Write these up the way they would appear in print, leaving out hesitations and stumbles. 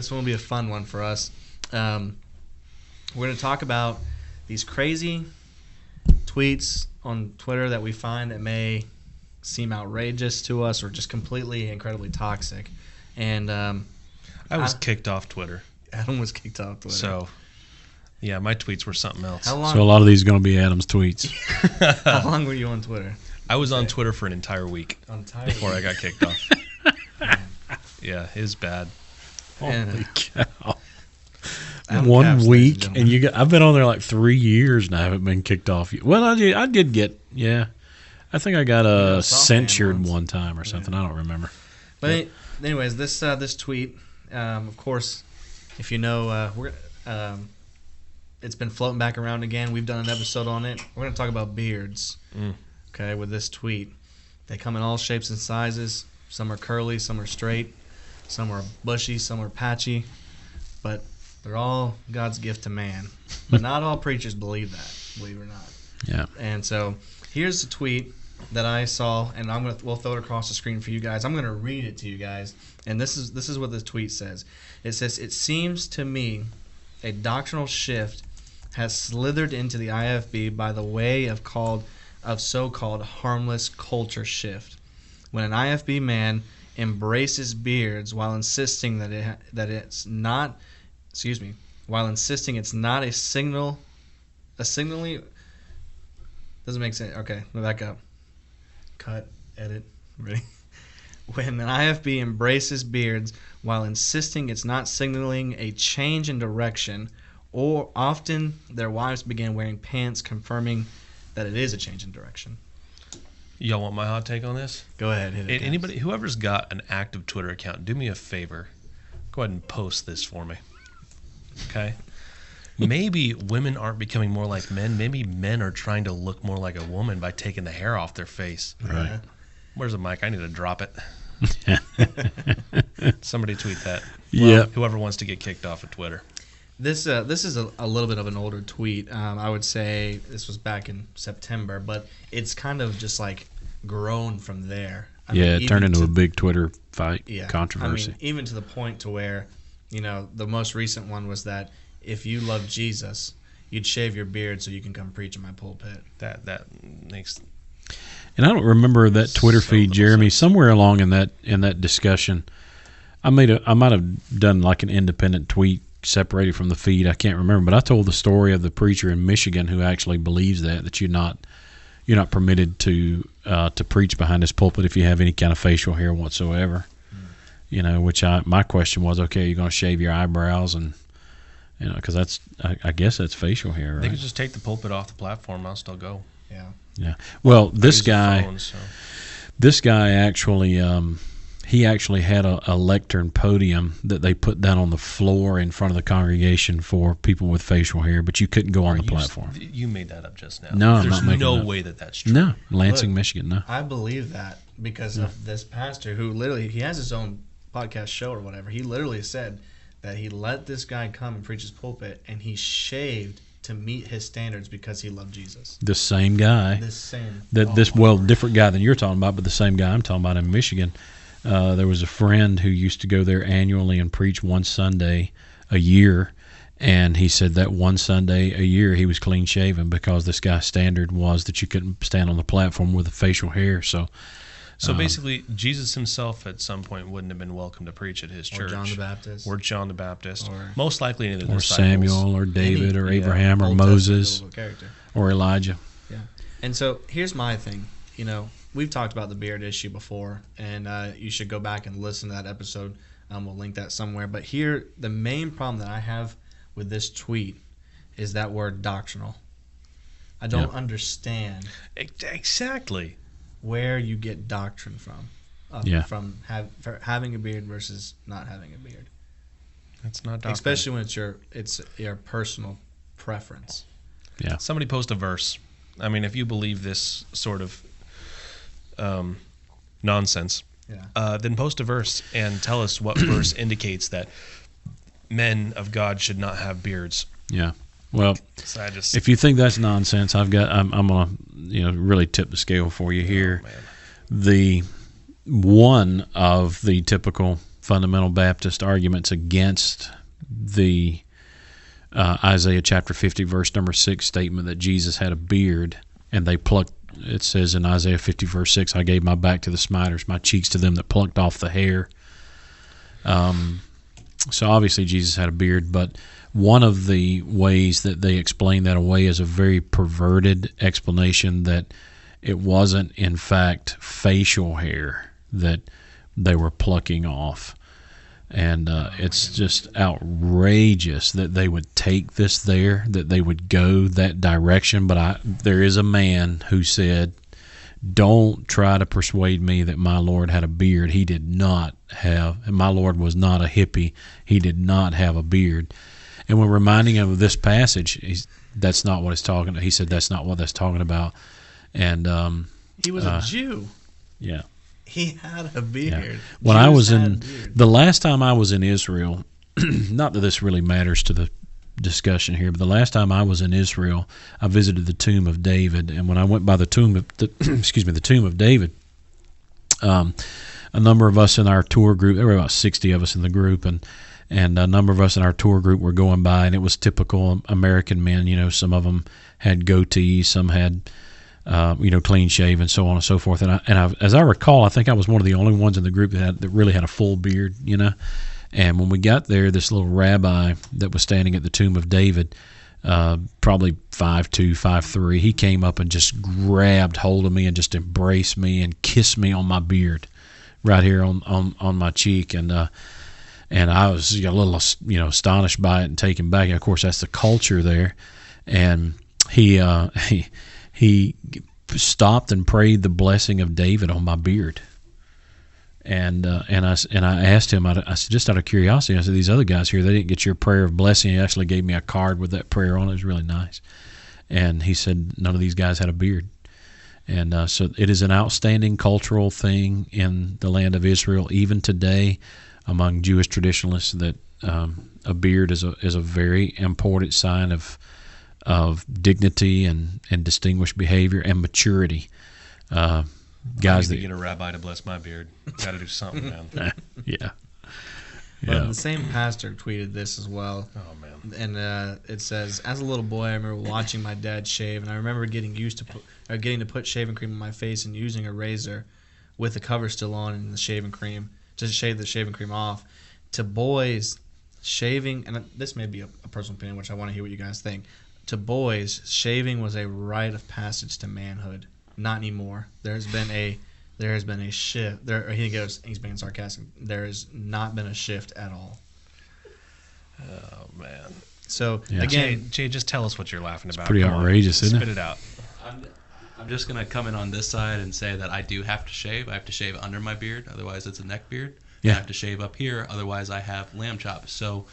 This one will be a fun one for us. We're going to talk about these crazy tweets on Twitter that we find that may seem outrageous to us or just completely incredibly toxic. And I was kicked off Twitter. Adam was kicked off Twitter. So, yeah, my tweets were something else. So a lot of these are going to be Adam's tweets. How long were you on Twitter? I was on Twitter for an entire week before I got kicked off. Yeah, it was bad. Holy cow. 1 week, and I've been on there like 3 years and I haven't been kicked off. Well, I did get, I think I got censured one time or something. I don't remember. But anyways, this tweet, of course, if you know, it's been floating back around again. We've done an episode on it. We're going to talk about beards, okay, with this tweet. They come in all shapes and sizes. Some are curly, some are straight, some are bushy, some are patchy, but they're all God's gift to man. But not all preachers believe that, believe it or not. Yeah. And so here's the tweet that I saw, and we'll throw it across the screen for you guys. I'm going to read it to you guys, and this is what the tweet says. It says, "It seems to me a doctrinal shift has slithered into the IFB by the way of so-called harmless culture shift. When an IFB man embraces beards while insisting it's not a signally doesn't make sense. Okay, let me back up. Cut, edit, ready. When an IFB embraces beards while insisting it's not signaling a change in direction, or often their wives begin wearing pants confirming that it is a change in direction." Y'all want my hot take on this? Go ahead. Hit it. Anybody, whoever's got an active Twitter account, do me a favor. Go ahead and post this for me. Okay? Maybe women aren't becoming more like men. Maybe men are trying to look more like a woman by taking the hair off their face. Right. Where's the mic? I need to drop it. Somebody tweet that. Yeah. Whoever wants to get kicked off of Twitter. This is a little bit of an older tweet. I would say this was back in September, but it's kind of just like grown from there. It turned into a big Twitter fight, controversy. I mean, even to the point to where, the most recent one was that if you love Jesus, you'd shave your beard so you can come preach in my pulpit. That makes. And I don't remember that Twitter feed, Jeremy. Somewhere along in that discussion, I might have done like an independent tweet separated from the feed. I can't remember, but I told the story of the preacher in Michigan who actually believes that you're not permitted to preach behind his pulpit if you have any kind of facial hair whatsoever. Which my question was, okay, you're going to shave your eyebrows and because I guess that's facial hair, right? They could just take the pulpit off the platform. I'll still go. Yeah. Well, this guy actually. He actually had a lectern podium that they put down on the floor in front of the congregation for people with facial hair, but you couldn't go on the platform. You made that up just now. No, There's I'm not making no it way that's true. No, Lansing, Michigan, no. I believe that because of this pastor who literally, he has his own podcast show or whatever. He literally said that he let this guy come and preach his pulpit, and he shaved to meet his standards because he loved Jesus. The same guy. Different guy than you're talking about, but the same guy I'm talking about in Michigan. There was a friend who used to go there annually and preach one Sunday a year, and he said that one Sunday a year he was clean shaven because this guy's standard was that you couldn't stand on the platform with a facial hair. So basically, Jesus himself at some point wouldn't have been welcome to preach at his church. Or John the Baptist. Most likely any of the disciples. Samuel or David or Abraham or Moses or Elijah. Yeah. And so here's my thing. We've talked about the beard issue before, and you should go back and listen to that episode. We'll link that somewhere. But here, the main problem that I have with this tweet is that word doctrinal. I don't understand exactly where you get doctrine from. From having a beard versus not having a beard. That's not doctrine. Especially when it's your personal preference. Yeah. Somebody post a verse. I mean, if you believe this sort of nonsense, then post a verse and tell us what verse indicates that men of God should not have beards. Yeah. Well, if you think that's nonsense, I'm gonna really tip the scale for you here. Oh, man. The one of the typical fundamental Baptist arguments against the Isaiah chapter 50 verse number 6 statement that Jesus had a beard, and they plucked. It says in Isaiah 50 verse 6, "I gave my back to the smiters, my cheeks to them that plucked off the hair." So obviously Jesus had a beard, but one of the ways that they explain that away is a very perverted explanation that it wasn't in fact facial hair that they were plucking off. And it's just outrageous that they would take this there, that they would go that direction. But there is a man who said, "Don't try to persuade me that my Lord had a beard. He did not have, and my Lord was not a hippie. He did not have a beard." And when reminding him of this passage, that's not what it's talking about. He said that's not what that's talking about. And he was a Jew. Yeah. He had a beard. Yeah. When I was the last time I was in Israel, not that this really matters to the discussion here, but the last time I was in Israel, I visited the tomb of David, and when I went by the tomb of the tomb of David, a number of us in our tour group, there were about 60 of us in the group, and a number of us in our tour group were going by, and it was typical American men. You know, some of them had goatees, some had clean shave, and so on and so forth. And as I recall, I think I was one of the only ones in the group that really had a full beard, you know. And when we got there, this little rabbi that was standing at the tomb of David, probably 5'2", 5'3", he came up and just grabbed hold of me and just embraced me and kissed me on my beard, right here on my cheek. And I was a little astonished by it and taken back. And of course, that's the culture there. And he stopped and prayed the blessing of David on my beard, and I asked him. I said, just out of curiosity, I said, these other guys here, they didn't get your prayer of blessing. He actually gave me a card with that prayer on it. It was really nice. And he said none of these guys had a beard, and so it is an outstanding cultural thing in the land of Israel, even today, among Jewish traditionalists, that a beard is a very important sign of dignity and distinguished behavior and maturity. Guys that get a rabbi to bless my beard. Got to do something, man. Yeah. But the same pastor tweeted this as well. Oh man! And it says, "As a little boy, I remember watching my dad shave, and I remember getting to put shaving cream on my face and using a razor with the cover still on and the shaving cream to shave the shaving cream off. To boys, shaving, and this may be a personal opinion, which I want to hear what you guys think. To boys, shaving was a rite of passage to manhood. Not anymore. There has been a shift. He's being sarcastic. There has not been a shift at all." Oh man! So yeah. again, Jay, just tell us what you're laughing about. Pretty outrageous, isn't it? Spit it out. I'm just gonna come in on this side and say that I do have to shave. I have to shave under my beard, otherwise it's a neck beard. Yeah. I have to shave up here, otherwise I have lamb chops. So,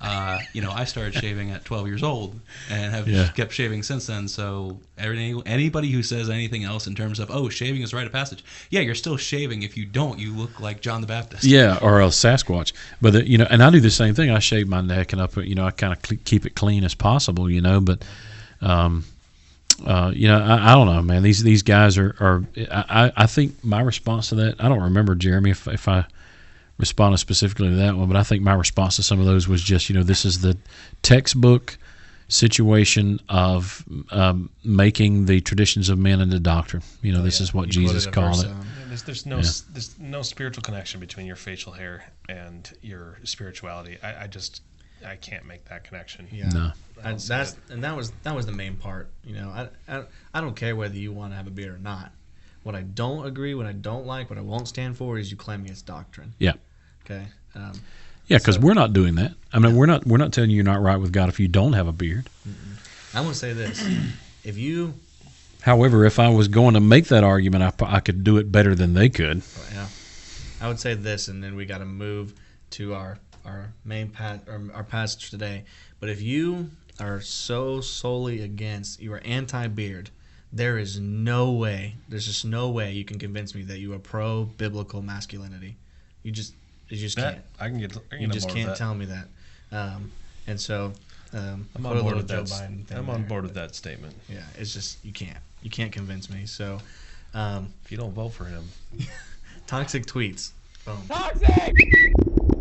I started shaving at 12 years old and have kept shaving since then. So anybody who says anything else in terms of, oh, shaving is a rite of passage, yeah, you're still shaving. If you don't, you look like John the Baptist. Yeah, or a Sasquatch. But and I do the same thing. I shave my neck and I kind of keep it clean as possible. But I don't know, man. These guys are. I think my response to that, I don't remember, Jeremy, if I responded specifically to that one, but I think my response to some of those was just, this is the textbook situation of making the traditions of men into doctrine. This is what Jesus called it. There's no spiritual connection between your facial hair and your spirituality. I can't make that connection. Yeah. No. That was the main part. I don't care whether you want to have a beard or not. What I don't agree, what I don't like, what I won't stand for is you claiming it's doctrine. Yeah. Okay. Because we're not doing that. I mean, we're not telling you you're not right with God if you don't have a beard. I'm going to say this: However, if I was going to make that argument, I could do it better than they could. Yeah. I would say this, and then we got to move to our main our passage today. But if you are so solely against, you are anti-beard, there's just no way you can convince me that you are pro-biblical masculinity. You just can't. You just can't tell me that. And so I'm on board with that. I'm on board with that statement. Yeah, it's just you can't convince me. So if you don't vote for him, toxic tweets. Boom. Toxic!